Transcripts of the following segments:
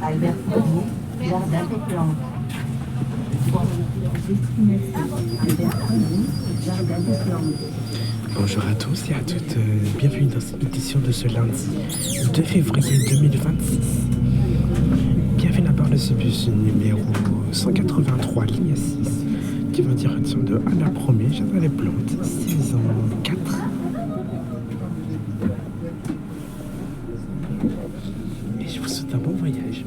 Albert Ier, jardin des plantes. Destination Albert Ier, jardin des plantes. Bonjour à tous et à toutes, bienvenue dans cette édition de ce lundi 2 février 2026. Bienvenue à bord de ce bus numéro 183, ligne 6, qui va en direction de Anna Promet, jardin des plantes, saison 4. Et je vous souhaite un bon voyage.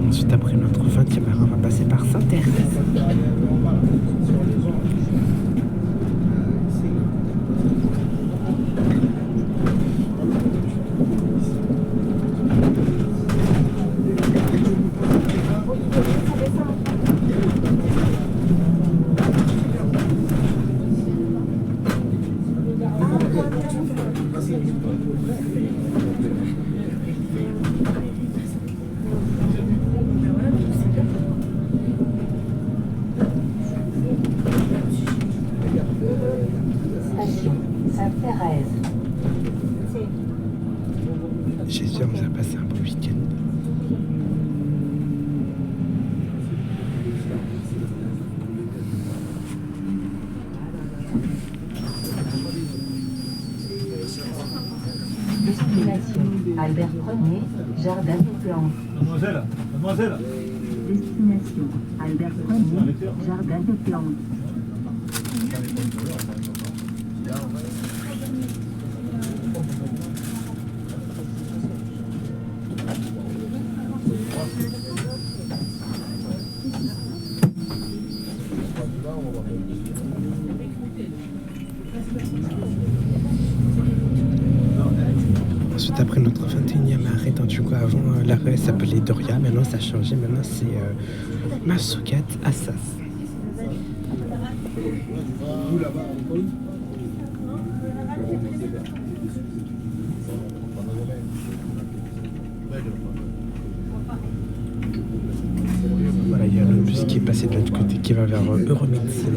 Ensuite, après notre 20e heure, on va passer par Sainte-Thérèse. Station Sainte-Thérèse. J'espère que vous avez passé un bon week-end. Destination Albert Ier, jardin des plantes. Mademoiselle, mademoiselle. Destination Albert Ier, jardin des plantes. Ensuite, après notre 21e arrêt, du coup, avant l'arrêt s'appelait Doria, maintenant ça a changé, maintenant c'est Masoukat Assas. Voilà, il y a le bus qui est passé de l'autre côté qui va vers Euromédecine.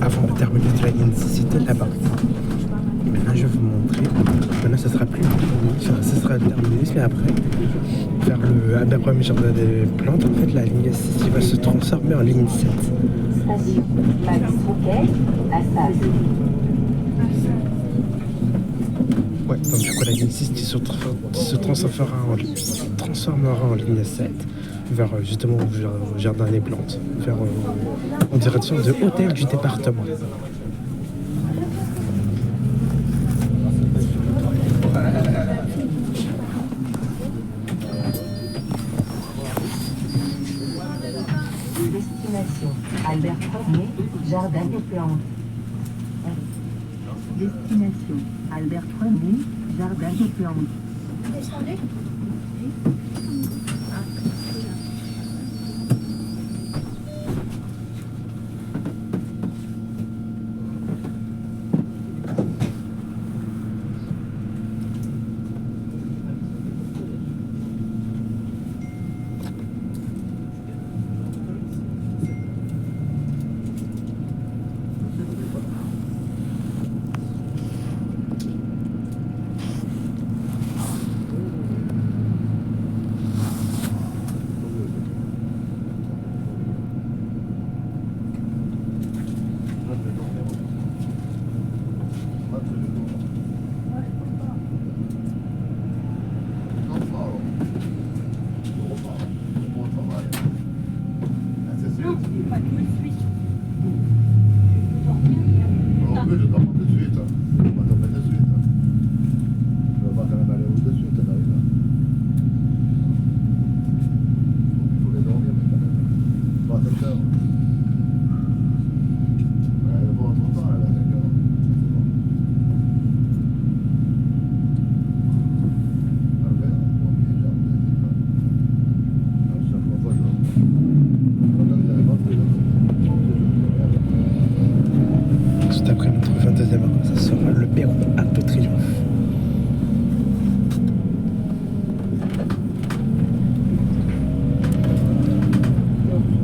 Avant de terminer la ligne 6, c'était là-bas. Maintenant, je vais vous montrer. Maintenant, ce sera plus ce sera le terminus, mais après, vers le Albert Ier jardin des plantes, en fait, la ligne 6 qui va se transformer en ligne 7. Station Max Rouquet, Assas. Ouais, donc du coup, la ligne 6 qui se transformera en ligne 7 vers justement au jardin des plantes, vers, en direction de hôtel du département. Destination Albert Ier, jardin des plantes. Destination Albert Ier, jardin des plantes. numéro Arc de Triomphe.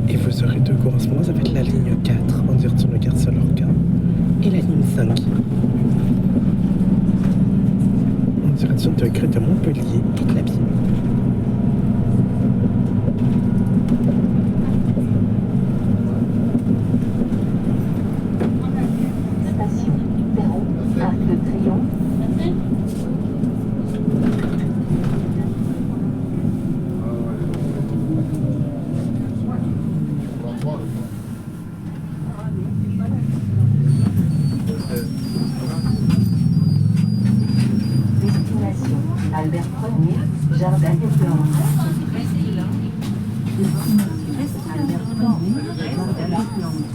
Et vous aurez deux correspondances avec la ligne 4 en direction de Gare Saint-Lorca et la ligne 5 en direction de Grès de Montpellier et Clavier. Station 0, Arc de Triomphe. Destination Albert Ier, Jardin des Plantes. Destination Albert Ier, Jardin des Plantes.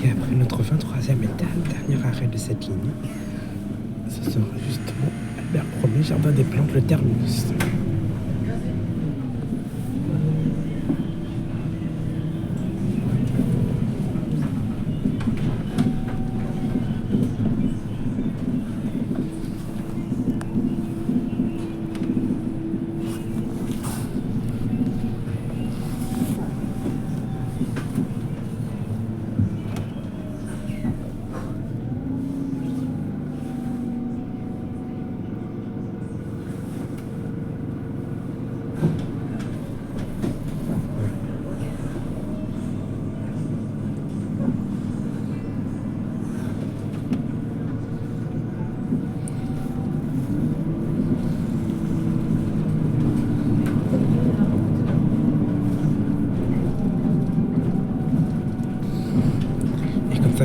Et après notre 23e et dernier arrêt de cette ligne, ce sera justement Albert Ier, Jardin des Plantes, le terminus.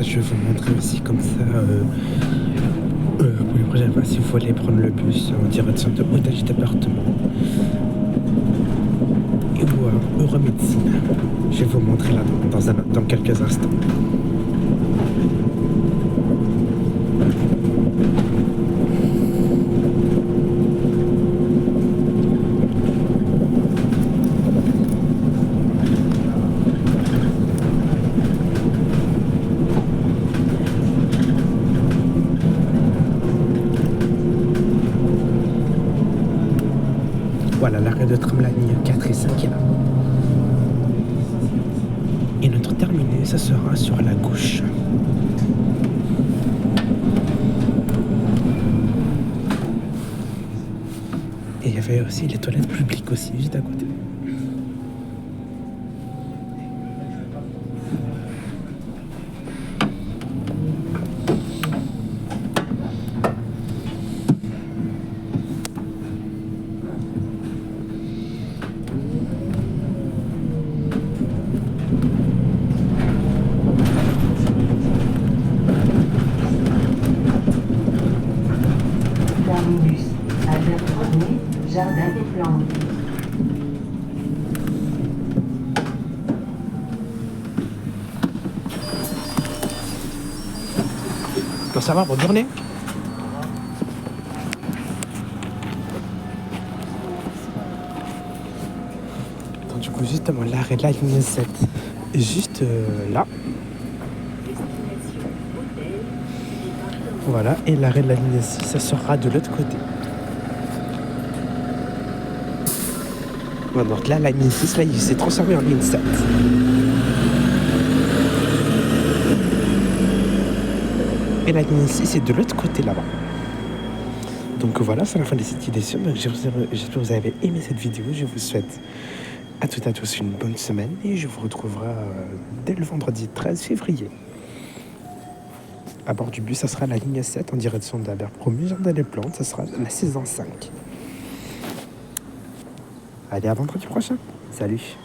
Je vais vous montrer aussi comme ça pour les prochaines fois si vous voulez prendre le bus en direction de Otage département ou Euromédecine. Je vais vous montrer là dans quelques instants. Voilà, l'arrêt de tram, la ligne 4 et 5 est là. Et notre terminus, ça sera sur la gauche. Et il y avait aussi les toilettes publiques aussi, juste à côté. Terminus Albert Ier, Jardin des Plantes. Pour savoir, bonne journée. Donc, du coup, justement, l'arrêt de la ligne 7 est juste là. Voilà, et l'arrêt de la ligne 6, ça sera de l'autre côté. Voilà, donc là, la ligne 6, là, il s'est transformé en ligne 7. Et la ligne 6 est de l'autre côté là-bas. Donc voilà, c'est la fin de cette édition. Donc j'espère que vous avez aimé cette vidéo. Je vous souhaite à toutes et à tous une bonne semaine et je vous retrouverai dès le vendredi 13 février. À bord du bus, ça sera la ligne 7 en direction d'Albert Ier, Jardin des Plantes. Ça sera la saison 5. Allez, à vendredi prochain. Salut.